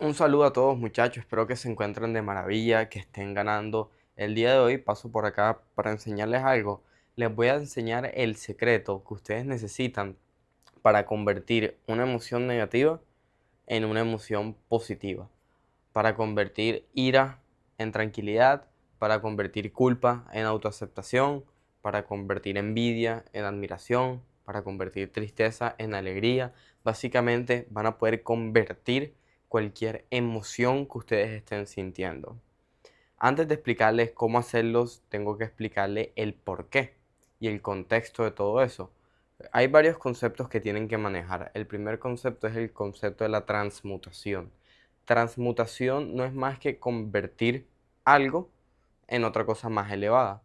Un saludo a todos muchachos, espero que se encuentren de maravilla, que estén ganando. El día de hoy paso por acá para enseñarles algo. Les voy a enseñar el secreto que ustedes necesitan para convertir una emoción negativa en una emoción positiva, para convertir ira en tranquilidad, para convertir culpa en autoaceptación, para convertir envidia en admiración, para convertir tristeza en alegría. Básicamente van a poder convertir cualquier emoción que ustedes estén sintiendo. Antes de explicarles cómo hacerlos, tengo que explicarles el porqué y el contexto de todo eso. Hay varios conceptos que tienen que manejar. El primer concepto es el concepto de la transmutación. Transmutación no es más que convertir algo en otra cosa más elevada.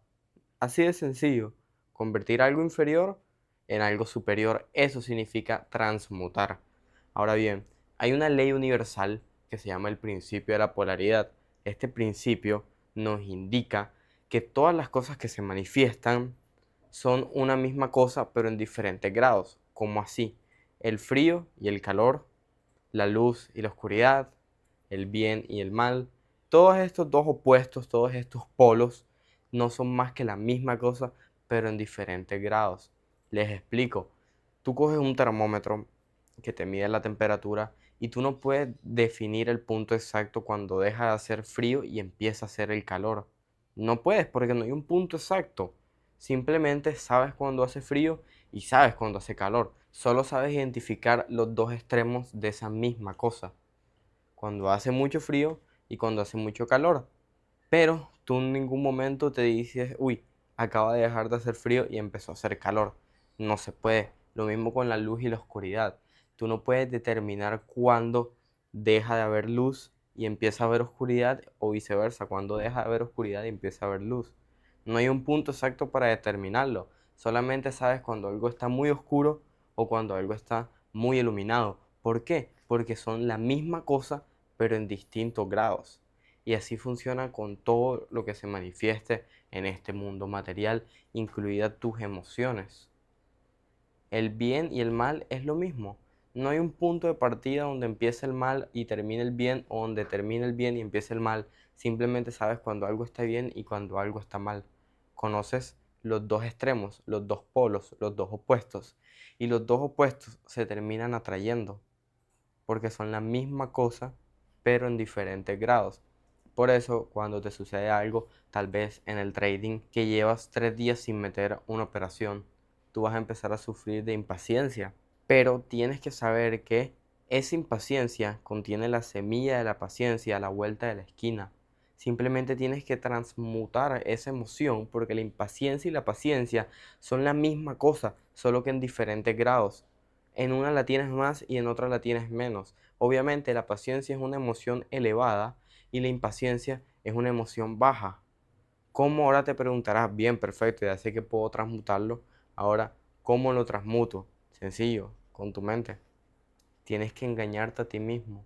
Así de sencillo. Convertir algo inferior en algo superior. Eso significa transmutar. Ahora bien, hay una ley universal que se llama el principio de la polaridad. Este principio nos indica que todas las cosas que se manifiestan son una misma cosa pero en diferentes grados. Como así, el frío y el calor, la luz y la oscuridad, el bien y el mal. Todos estos dos opuestos, todos estos polos, no son más que la misma cosa, pero en diferentes grados. Les explico. Tú coges un termómetro que te mide la temperatura y tú no puedes definir el punto exacto cuando deja de hacer frío y empieza a hacer el calor. No puedes porque no hay un punto exacto. Simplemente sabes cuando hace frío y sabes cuando hace calor. Solo sabes identificar los dos extremos de esa misma cosa, cuando hace mucho frío y cuando hace mucho calor. Pero tú en ningún momento te dices, uy, acaba de dejar de hacer frío y empezó a hacer calor. No se puede. Lo mismo con la luz y la oscuridad. Tú no puedes determinar cuándo deja de haber luz y empieza a haber oscuridad o viceversa, cuando deja de haber oscuridad y empieza a haber luz. No hay un punto exacto para determinarlo. Solamente sabes cuando algo está muy oscuro o cuando algo está muy iluminado. ¿Por qué? Porque son la misma cosa pero en distintos grados. Y así funciona con todo lo que se manifieste en este mundo material, incluidas tus emociones. El bien y el mal es lo mismo. No hay un punto de partida donde empiece el mal y termine el bien o donde termine el bien y empiece el mal. Simplemente sabes cuando algo está bien y cuando algo está mal. Conoces los dos extremos, los dos polos, los dos opuestos. Y los dos opuestos se terminan atrayendo porque son la misma cosa, pero en diferentes grados. Por eso, cuando te sucede algo, tal vez en el trading, que llevas 3 días sin meter una operación, tú vas a empezar a sufrir de impaciencia. Pero tienes que saber que esa impaciencia contiene la semilla de la paciencia a la vuelta de la esquina. Simplemente tienes que transmutar esa emoción porque la impaciencia y la paciencia son la misma cosa, solo que en diferentes grados. En una la tienes más y en otra la tienes menos. Obviamente la paciencia es una emoción elevada y la impaciencia es una emoción baja. ¿Cómo? Ahora te preguntarás, bien, perfecto, ya sé que puedo transmutarlo. Ahora, ¿cómo lo transmuto? Sencillo, con tu mente. Tienes que engañarte a ti mismo.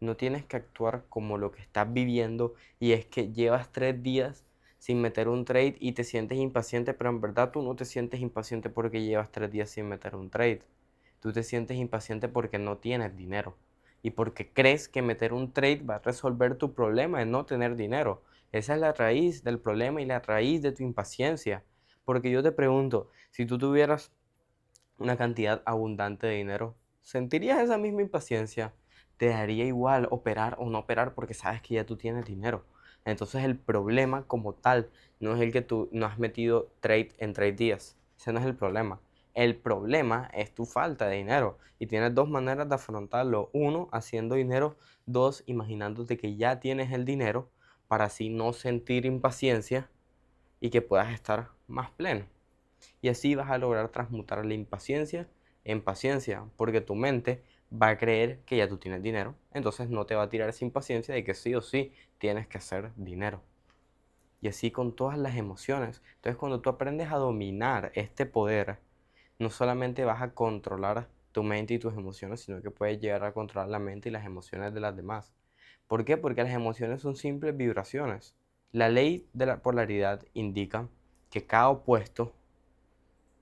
No tienes que actuar como lo que estás viviendo y es que llevas 3 días sin meter un trade y te sientes impaciente, pero en verdad tú no te sientes impaciente porque llevas 3 días sin meter un trade. Tú te sientes impaciente porque no tienes dinero y porque crees que meter un trade va a resolver tu problema de no tener dinero. Esa es la raíz del problema y la raíz de tu impaciencia. Porque yo te pregunto, si tú tuvieras una cantidad abundante de dinero, ¿sentirías esa misma impaciencia? ¿Te daría igual operar o no operar porque sabes que ya tú tienes dinero? Entonces el problema como tal no es el que tú no has metido trade en 3 días. Ese no es el problema. El problema es tu falta de dinero y tienes dos maneras de afrontarlo. Uno, haciendo dinero. Dos, imaginándote que ya tienes el dinero para así no sentir impaciencia y que puedas estar más pleno. Y así vas a lograr transmutar la impaciencia en paciencia, porque tu mente va a creer que ya tú tienes dinero, entonces no te va a tirar esa impaciencia de que sí o sí tienes que hacer dinero. Y así con todas las emociones. Entonces cuando tú aprendes a dominar este poder, no solamente vas a controlar tu mente y tus emociones, sino que puedes llegar a controlar la mente y las emociones de las demás. ¿Por qué? Porque las emociones son simples vibraciones. La ley de la polaridad indica que cada opuesto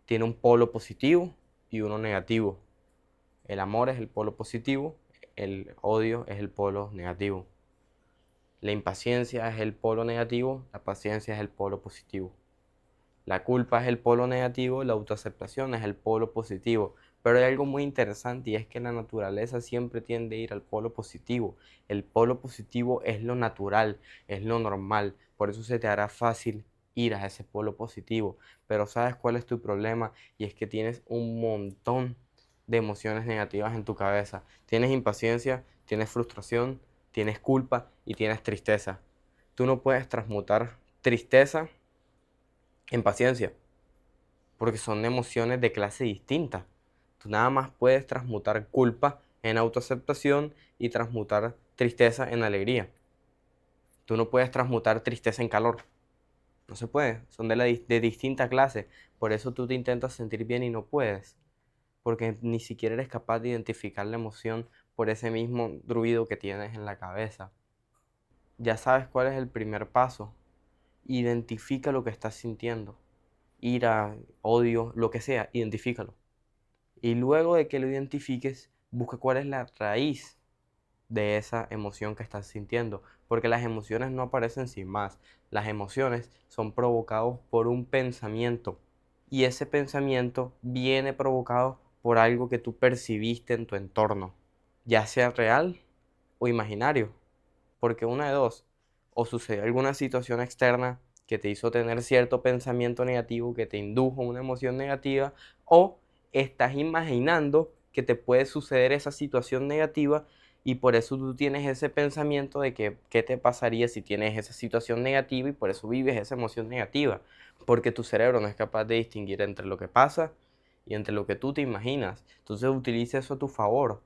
tiene un polo positivo y uno negativo. El amor es el polo positivo, el odio es el polo negativo. La impaciencia es el polo negativo, la paciencia es el polo positivo. La culpa es el polo negativo, la autoaceptación es el polo positivo. Pero hay algo muy interesante y es que la naturaleza siempre tiende a ir al polo positivo. El polo positivo es lo natural, es lo normal. Por eso se te hará fácil ir a ese polo positivo. Pero ¿sabes cuál es tu problema? Y es que tienes un montón de emociones negativas en tu cabeza. Tienes impaciencia, tienes frustración, tienes culpa y tienes tristeza. Tú no puedes transmutar tristeza en paciencia, porque son emociones de clase distinta. Tú nada más puedes transmutar culpa en autoaceptación y transmutar tristeza en alegría. Tú no puedes transmutar tristeza en calor. No se puede, son de distinta clase. Por eso tú te intentas sentir bien y no puedes, porque ni siquiera eres capaz de identificar la emoción por ese mismo ruido que tienes en la cabeza. Ya sabes cuál es el primer paso. Identifica lo que estás sintiendo. Ira, odio, lo que sea, identifícalo. Y luego de que lo identifiques, busca cuál es la raíz de esa emoción que estás sintiendo, porque las emociones no aparecen sin más. Las emociones son provocadas por un pensamiento y ese pensamiento viene provocado por algo que tú percibiste en tu entorno, ya sea real o imaginario, porque una de dos, o sucedió alguna situación externa que te hizo tener cierto pensamiento negativo, que te indujo una emoción negativa, o estás imaginando que te puede suceder esa situación negativa y por eso tú tienes ese pensamiento de que qué te pasaría si tienes esa situación negativa y por eso vives esa emoción negativa, porque tu cerebro no es capaz de distinguir entre lo que pasa y entre lo que tú te imaginas. Entonces utiliza eso a tu favor.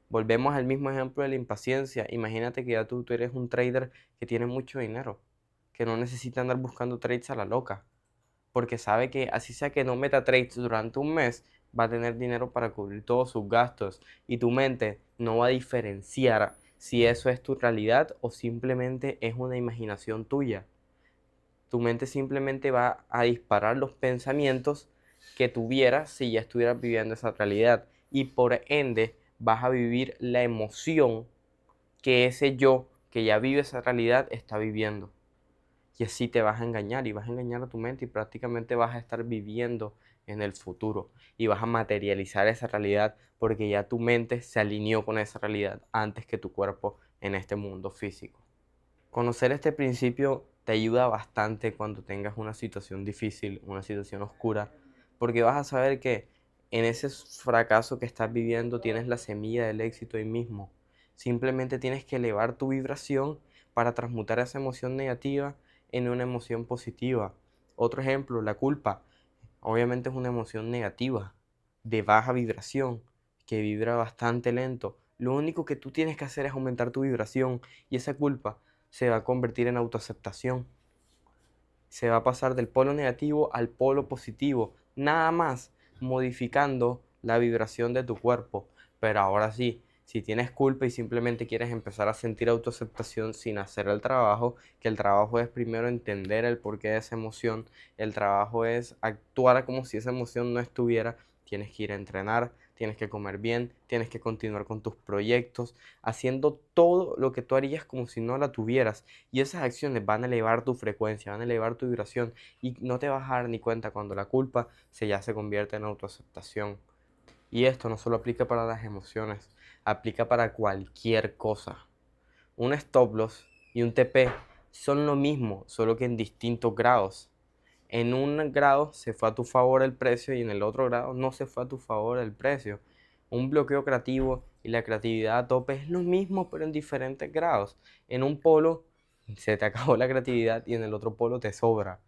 Volvemos al mismo ejemplo de la impaciencia. Imagínate que ya tú eres un trader que tiene mucho dinero, que no necesita andar buscando trades a la loca, porque sabe que así sea que no meta trades durante un mes, va a tener dinero para cubrir todos sus gastos y tu mente no va a diferenciar si eso es tu realidad o simplemente es una imaginación tuya. Tu mente simplemente va a disparar los pensamientos que tuvieras si ya estuvieras viviendo esa realidad y por ende vas a vivir la emoción que ese yo que ya vive esa realidad está viviendo. Y así te vas a engañar y vas a engañar a tu mente y prácticamente vas a estar viviendo en el futuro y vas a materializar esa realidad porque ya tu mente se alineó con esa realidad antes que tu cuerpo en este mundo físico. Conocer este principio te ayuda bastante cuando tengas una situación difícil, una situación oscura, porque vas a saber que en ese fracaso que estás viviendo tienes la semilla del éxito ahí mismo. Simplemente tienes que elevar tu vibración para transmutar esa emoción negativa en una emoción positiva. Otro ejemplo, la culpa. Obviamente es una emoción negativa, de baja vibración, que vibra bastante lento. Lo único que tú tienes que hacer es aumentar tu vibración y esa culpa se va a convertir en autoaceptación. Se va a pasar del polo negativo al polo positivo, nada más modificando la vibración de tu cuerpo. Pero ahora sí, si tienes culpa y simplemente quieres empezar a sentir autoaceptación sin hacer el trabajo, que el trabajo es primero entender el porqué de esa emoción, el trabajo es actuar como si esa emoción no estuviera, tienes que ir a entrenar, tienes que comer bien, tienes que continuar con tus proyectos, haciendo todo lo que tú harías como si no la tuvieras. Y esas acciones van a elevar tu frecuencia, van a elevar tu vibración y no te vas a dar ni cuenta cuando la culpa ya se convierte en autoaceptación. Y esto no solo aplica para las emociones, aplica para cualquier cosa. Un stop loss y un TP son lo mismo, solo que en distintos grados. En un grado se fue a tu favor el precio y en el otro grado no se fue a tu favor el precio. Un bloqueo creativo y la creatividad a tope es lo mismo pero en diferentes grados. En un polo se te acabó la creatividad y en el otro polo te sobra,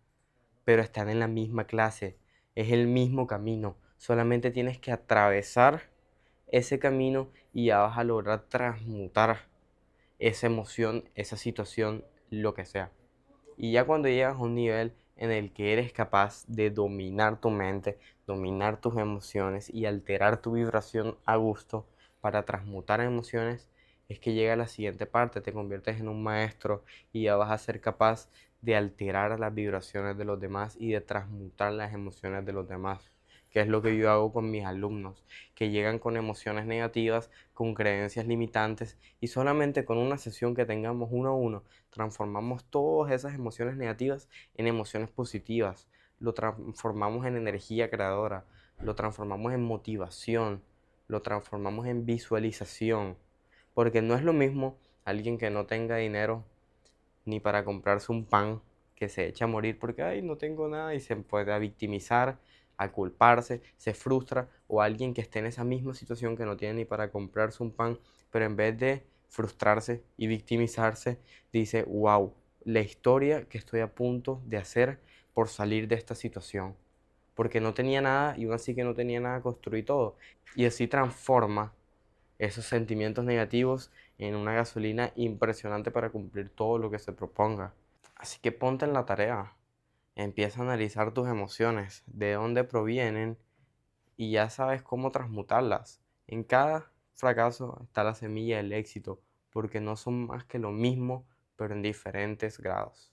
pero están en la misma clase, es el mismo camino. Solamente tienes que atravesar ese camino y ya vas a lograr transmutar esa emoción, esa situación, lo que sea. Y ya cuando llegas a un nivel en el que eres capaz de dominar tu mente, dominar tus emociones y alterar tu vibración a gusto para transmutar emociones, es que llega la siguiente parte, te conviertes en un maestro y ya vas a ser capaz de alterar las vibraciones de los demás y de transmutar las emociones de los demás. que es lo que yo hago con mis alumnos, que llegan con emociones negativas, con creencias limitantes, y solamente con una sesión que tengamos uno a uno, transformamos todas esas emociones negativas en emociones positivas, lo transformamos en energía creadora, lo transformamos en motivación, lo transformamos en visualización, porque no es lo mismo alguien que no tenga dinero ni para comprarse un pan, que se echa a morir porque, ay, no tengo nada y se puede a victimizar, a culparse, se frustra, o alguien que esté en esa misma situación que no tiene ni para comprarse un pan, pero en vez de frustrarse y victimizarse, dice, wow, la historia que estoy a punto de hacer por salir de esta situación, porque no tenía nada y aún así que no tenía nada, construí todo. Y así transforma esos sentimientos negativos en una gasolina impresionante para cumplir todo lo que se proponga. Así que ponte en la tarea, empieza a analizar tus emociones, de dónde provienen y ya sabes cómo transmutarlas. En cada fracaso está la semilla del éxito, porque no son más que lo mismo, pero en diferentes grados.